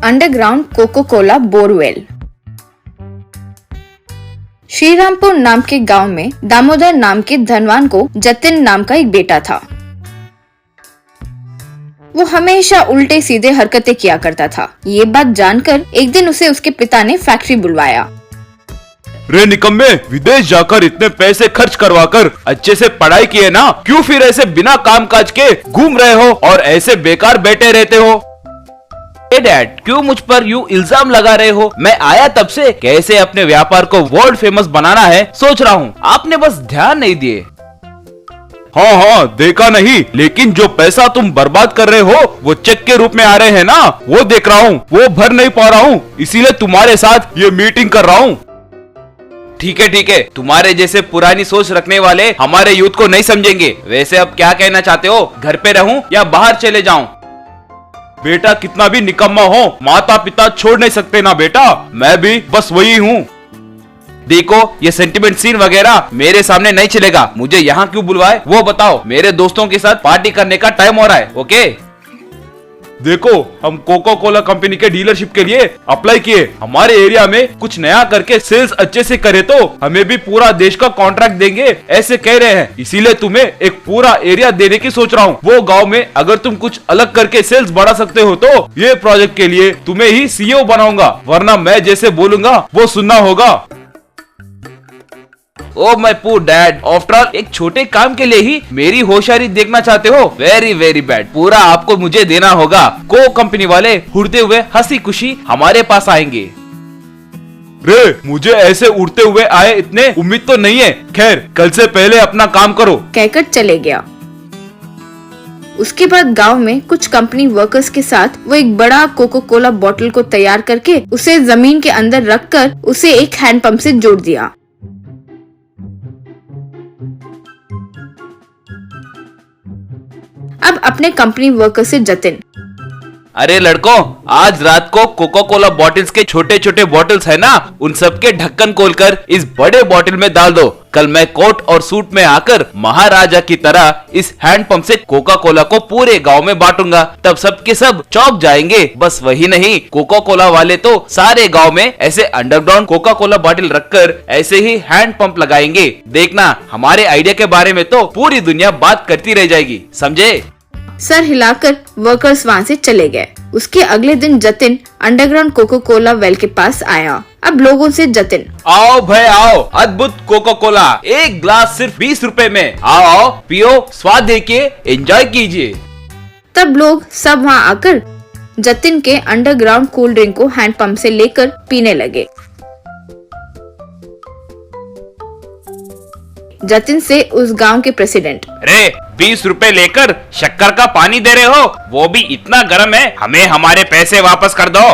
Underground coca cola borewell. Shrirampur नाम के गांव में दामोदर नाम के धनवान को जतिन नाम का एक बेटा था। वो हमेशा उल्टे सीधे हरकतें किया करता था। ये बात जानकर एक दिन उसे उसके पिता ने फैक्ट्री बुलवाया। रे निकम्मे, विदेश जाकर इतने पैसे खर्च करवाकर अच्छे से पढ़ाई की है ना, क्यों फिर ऐसे बिना काम काज के घूम रहे हो और ऐसे बेकार बैठे रहते हो? डैड, क्यों मुझ पर यूं इल्जाम लगा रहे हो? मैं आया तब से कैसे अपने व्यापार को वर्ल्ड फेमस बनाना है सोच रहा हूँ, आपने बस ध्यान नहीं दिए। हाँ, देखा नहीं, लेकिन जो पैसा तुम बर्बाद कर रहे हो वो चेक के रूप में आ रहे हैं ना, वो देख रहा हूँ, वो भर नहीं पा रहा हूँ, इसीलिए तुम्हारे साथ ये मीटिंग कर रहा हूँ। ठीक है, तुम्हारे जैसे पुरानी सोच रखने वाले हमारे यूथ को नहीं समझेंगे। वैसे अब क्या कहना चाहते हो, घर पे रहूं या बाहर चले जाऊं? बेटा कितना भी निकम्मा हो, माता पिता छोड़ नहीं सकते ना बेटा, मैं भी बस वही हूँ। देखो, ये सेंटिमेंट सीन वगैरह मेरे सामने नहीं चलेगा। मुझे यहाँ क्यों बुलवाए वो बताओ। मेरे दोस्तों के साथ पार्टी करने का टाइम हो रहा है, ओके? देखो, हम कोको कोला कंपनी के डीलरशिप के लिए अप्लाई किए। हमारे एरिया में कुछ नया करके सेल्स अच्छे से करे तो हमें भी पूरा देश का कॉन्ट्रैक्ट देंगे, ऐसे कह रहे हैं। इसीलिए तुम्हें एक पूरा एरिया देने की सोच रहा हूँ। वो गांव में अगर तुम कुछ अलग करके सेल्स बढ़ा सकते हो तो ये प्रोजेक्ट के लिए तुम्हें ही सीईओ बनाऊंगा, वरना मैं जैसे बोलूंगा वो सुनना होगा। Oh my poor dad, after all एक छोटे काम के लिए ही मेरी होशियारी देखना चाहते हो? Very bad. पूरा आपको मुझे देना होगा। को कंपनी वाले उड़ते हुए हंसी खुशी हमारे पास आएंगे। रे, मुझे ऐसे उड़ते हुए आए इतने उम्मीद तो नहीं है। खैर, कल से पहले अपना काम करो, कहकर चले गया। उसके बाद गांव में कुछ कंपनी वर्कर्स के साथ वो एक बड़ा कोको कोला बॉटल को तैयार करके उसे जमीन के अंदर रखकर उसे एक हैंडपंप से जोड़ दिया। अब अपने कंपनी वर्कर से जतिन, अरे लड़कों, आज रात को कोको कोला बॉटल्स के छोटे छोटे बॉटल्स है ना, उन सब के ढक्कन खोलकर इस बड़े बॉटल में डाल दो। कल मैं कोट और सूट में आकर महाराजा की तरह इस हैंडपंप से कोका कोला को पूरे गांव में बांटूंगा। तब सबके सब चौंक जाएंगे। बस वही नहीं, कोका कोला वाले तो सारे गांव में ऐसे अंडरग्राउंड कोका कोला बॉटल रखकर ऐसे ही हैंडपंप लगाएंगे। देखना, हमारे आइडिया के बारे में तो पूरी दुनिया बात करती रह जाएगी, समझे? सर हिलाकर वर्कर्स वहाँ से चले गए। उसके अगले दिन Jatin underground coca cola well के पास आया। अब लोगों से जतिन, आओ भाई आओ, अद्भुत कोको कोला, एक ग्लास सिर्फ 20 रुपए में। आओ पियो, स्वाद देखिए, एंजॉय कीजिए। तब लोग सब वहाँ आकर जतिन के अंडरग्राउंड कोल्ड ड्रिंक को हैंडपंप से लेकर पीने लगे। जतिन से उस गांव के प्रेसिडेंट, रे 20 रुपए लेकर शक्कर का पानी दे रहे हो, वो भी इतना गर्म है, हमें हमारे पैसे वापस कर दो।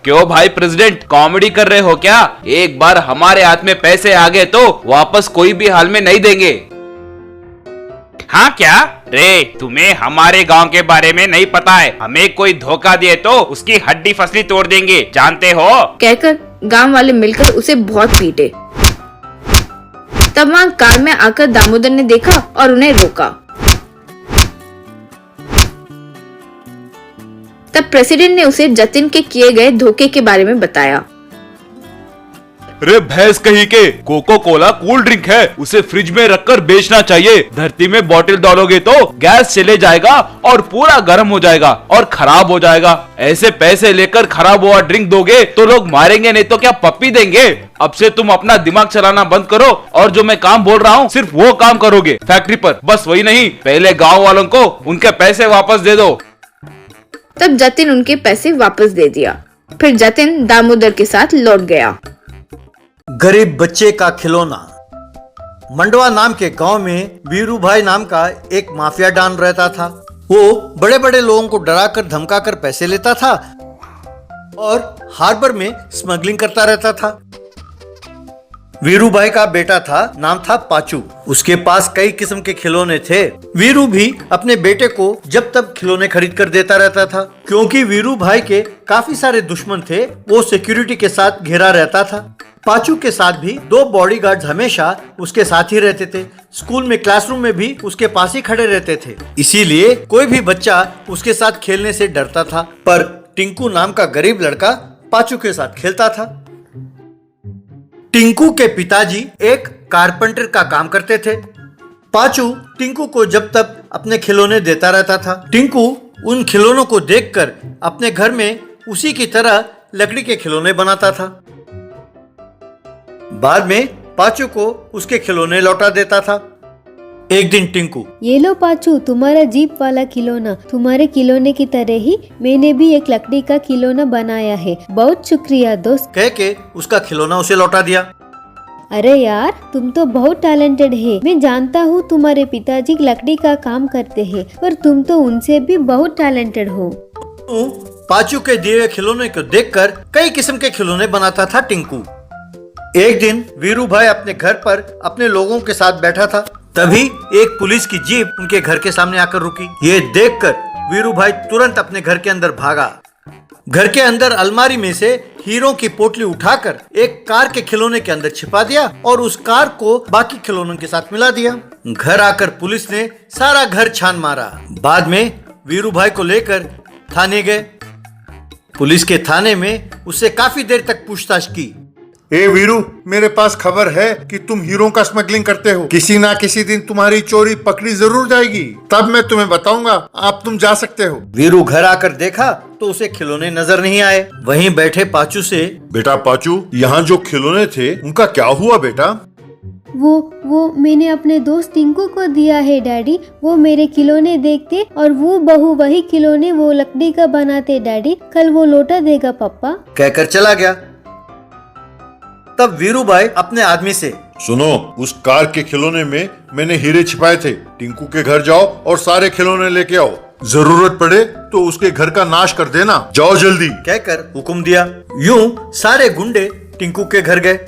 क्यों भाई प्रेसिडेंट, कॉमेडी कर रहे हो क्या? एक बार हमारे हाथ में पैसे आ गए तो वापस कोई भी हाल में नहीं देंगे। हाँ क्या? रे, तुम्हें हमारे गांव के बारे में नहीं पता है। हमें कोई धोखा दिए तो उसकी हड्डी फसली तोड़ देंगे, जानते हो? कहकर गांव वाले मिलकर उसे बहुत पीटे। तब वहाँ कार में आकर दामोदर ने देखा और उन्हें रोका। तब प्रेसिडेंट ने उसे जतिन के किए गए धोखे के बारे में बताया। रे भैंस कहीं के, कोको कोला कूल ड्रिंक है, उसे फ्रिज में रखकर बेचना चाहिए। धरती में बॉटल डालोगे तो गैस चले जाएगा और पूरा गर्म हो जाएगा और खराब हो जाएगा। ऐसे पैसे लेकर खराब हुआ ड्रिंक दोगे तो लोग मारेंगे, नहीं तो क्या पप्पी देंगे। अब से तुम अपना दिमाग चलाना बंद करो और जो मैं काम बोल रहा हूँ सिर्फ वो काम करोगे फैक्ट्री पर। बस वही नहीं, पहले गाँव वालों को उनके पैसे वापस दे दो। तब जतिन उनके पैसे वापस दे दिया। फिर जतिन दामोदर के साथ लौट गया। गरीब बच्चे का खिलौना। मंडवा नाम के गांव में वीरू भाई नाम का एक माफिया डॉन रहता था। वो बड़े बड़े लोगों को डराकर धमकाकर पैसे लेता था और हार्बर में स्मगलिंग करता रहता था। वीरू भाई का बेटा था, नाम था पाचू। उसके पास कई किस्म के खिलौने थे। वीरू भी अपने बेटे को जब तब खिलौने खरीद कर देता रहता था। क्योंकि वीरू भाई के काफी सारे दुश्मन थे, वो सिक्योरिटी के साथ घिरा रहता था। पाचू के साथ भी 2 बॉडीगार्ड्स हमेशा उसके साथ ही रहते थे। स्कूल में, क्लासरूम में भी उसके पास ही खड़े रहते थे। इसीलिए कोई भी बच्चा उसके साथ खेलने से डरता था। पर टिंकू नाम का गरीब लड़का पाचू के साथ खेलता था। टिंकू के पिताजी एक कारपेंटर का काम करते थे। पाचू टिंकू को जब तक अपने खिलौने देता रहता था। टिंकू उन खिलौनों को देखकर अपने घर में उसी की तरह लकड़ी के खिलौने बनाता था। बाद में पाचू को उसके खिलौने लौटा देता था। एक दिन टिंकू, ये लो पाचू, तुम्हारा जीप वाला खिलौना। तुम्हारे खिलौने की तरह ही मैंने भी एक लकड़ी का खिलौना बनाया है। बहुत शुक्रिया दोस्त, कह के उसका खिलौना उसे लौटा दिया। अरे यार, तुम तो बहुत टैलेंटेड है। मैं जानता हूँ तुम्हारे पिताजी लकड़ी का काम करते हैं, पर तुम तो उनसे भी बहुत टैलेंटेड हो। पाचू के दिए हुए खिलौने को देखकर कई किस्म के खिलौने बनाता था टिंकू। एक दिन वीरू भाई अपने घर पर अपने लोगों के साथ बैठा था। तभी एक पुलिस की जीप उनके घर के सामने आकर रुकी। ये देखकर वीरू भाई तुरंत अपने घर के अंदर भागा। घर के अंदर अलमारी में से हीरो की पोटली उठाकर एक कार के खिलौने के अंदर छिपा दिया और उस कार को बाकी खिलौनों के साथ मिला दिया। घर आकर पुलिस ने सारा घर छान मारा। बाद में वीरू भाई को लेकर थाने गए। पुलिस के थाने में उससे काफी देर तक पूछताछ की। ए वीरू, मेरे पास खबर है कि तुम हीरो का स्मगलिंग करते हो। किसी ना किसी दिन तुम्हारी चोरी पकड़ी जरूर जाएगी, तब मैं तुम्हें बताऊंगा। अब तुम जा सकते हो। वीरू घर आकर देखा तो उसे खिलौने नजर नहीं आए। वहीं बैठे पाचू से, बेटा पाचू, यहाँ जो खिलौने थे उनका क्या हुआ बेटा? वो मैंने अपने दोस्त टिंकू को दिया है डैडी। वो मेरे खिलौने देखते और वो बहू वही खिलौने वो लकड़ी का बनाते डैडी। कल वो लौटा देगा पापा, कहकर चला गया। तब वीरू भाई अपने आदमी से, सुनो, उस कार के खिलौने में मैंने हीरे छिपाए थे। टिंकू के घर जाओ और सारे खिलौने लेके आओ। जरूरत पड़े तो उसके घर का नाश कर देना। जाओ जल्दी, कहकर हुक्म दिया। यूं सारे गुंडे टिंकू के घर गए।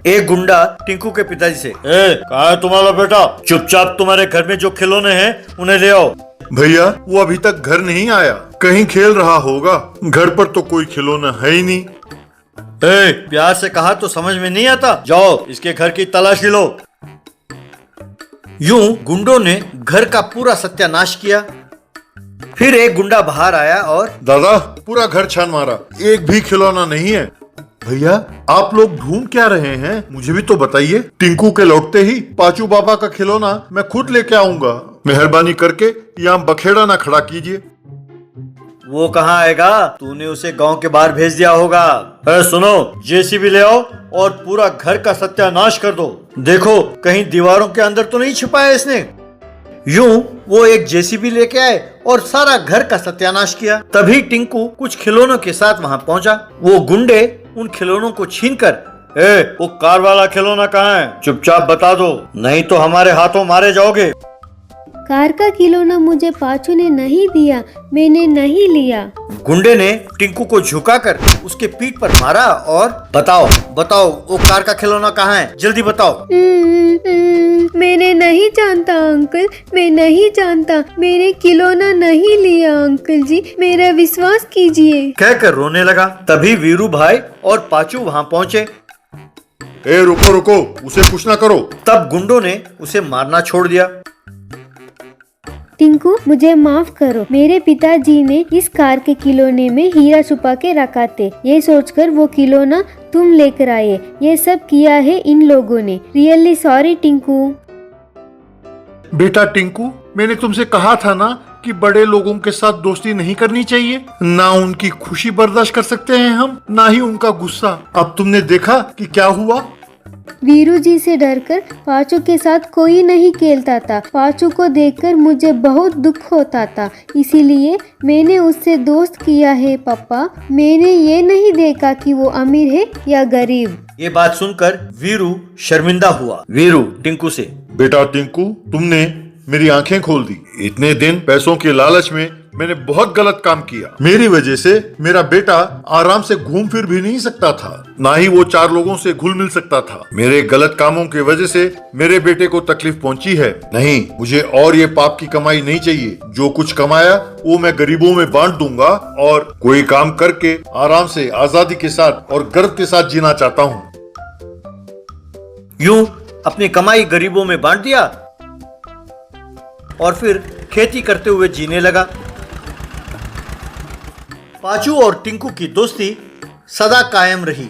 एक गुंडा टिंकू के पिताजी से, कहाँ है तुम्हारा बेटा? चुपचाप तुम्हारे घर में जो खिलौने हैं उन्हें ले आओ। भैया, वो अभी तक घर नहीं आया, कहीं खेल रहा होगा। घर पर तो कोई खिलौना है ही नहीं। प्यार से कहा तो समझ में नहीं आता। जाओ इसके घर की तलाशी लो। यूं गुंडों ने घर का पूरा सत्यानाश किया। फिर एक गुंडा बाहर आया और, दादा, पूरा घर छान मारा, एक भी खिलौना नहीं है। भैया, आप लोग ढूंढ क्या रहे हैं, मुझे भी तो बताइए। टिंकू के लौटते ही पाचू बाबा का खिलौना मैं खुद लेके आऊंगा। मेहरबानी करके यहाँ बखेड़ा ना खड़ा कीजिए। वो कहाँ आएगा? तूने उसे गांव के बाहर भेज दिया होगा। सुनो, जेसीबी ले आओ और पूरा घर का सत्यानाश कर दो। देखो कहीं दीवारों के अंदर तो नहीं छिपाया इसने। यूं वो एक जेसीबी लेके आए और सारा घर का सत्यानाश किया। तभी टिंकू कुछ खिलौनों के साथ वहां पहुंचा। वो गुंडे उन खिलौनों को छीनकर, वो कार वाला खिलौना कहाँ है? चुपचाप बता दो, नहीं तो हमारे हाथों मारे जाओगे। कार का खिलौना मुझे पाचू ने नहीं दिया, मैंने नहीं लिया। गुंडे ने टिंकू को झुकाकर उसके पीठ पर मारा और, बताओ बताओ, वो कार का खिलौना कहाँ है? जल्दी बताओ। मैंने नहीं जानता अंकल, मैं नहीं जानता। मैंने खिलौना नहीं लिया अंकल जी, मेरा विश्वास कीजिए, कहकर रोने लगा। तभी वीरू भाई और पाचू वहाँ पहुँचे। रुको रुको, उसे कुछ ना करो। तब गुंडों ने उसे मारना छोड़ दिया। टिंकू, मुझे माफ करो। मेरे पिताजी ने इस कार के खिलौने में हीरा छुपा के रखा थे। ये सोचकर वो खिलौना तुम लेकर आए। ये सब किया है इन लोगों ने। Really sorry Tinku. बेटा टिंकू, मैंने तुमसे कहा था ना कि बड़े लोगों के साथ दोस्ती नहीं करनी चाहिए। ना उनकी खुशी बर्दाश्त कर सकते हैं हम, ना ही उनका गुस्सा। अब तुमने देखा कि क्या हुआ। वीरू जी से डरकर पाचू के साथ कोई नहीं खेलता था। पाचू को देखकर मुझे बहुत दुख होता था, इसीलिए मैंने उससे दोस्त किया है पापा। मैंने ये नहीं देखा कि वो अमीर है या गरीब। ये बात सुनकर वीरू शर्मिंदा हुआ। वीरू टिंकू से, बेटा टिंकू, तुमने मेरी आंखें खोल दी। इतने दिन पैसों के लालच में मैंने बहुत गलत काम किया। मेरी वजह से मेरा बेटा आराम से घूम फिर भी नहीं सकता था, ना ही वो 4 लोगों से घुल मिल सकता था। मेरे गलत कामों की वजह से मेरे बेटे को तकलीफ पहुंची है। नहीं, मुझे और ये पाप की कमाई नहीं चाहिए। जो कुछ कमाया वो मैं गरीबों में बांट दूंगा और कोई काम करके आराम से, आजादी के साथ और गर्व के साथ जीना चाहता हूँ। यूं अपनी कमाई गरीबों में बांट दिया और फिर खेती करते हुए जीने लगा। पाचू और टिंकू की दोस्ती सदा कायम रही।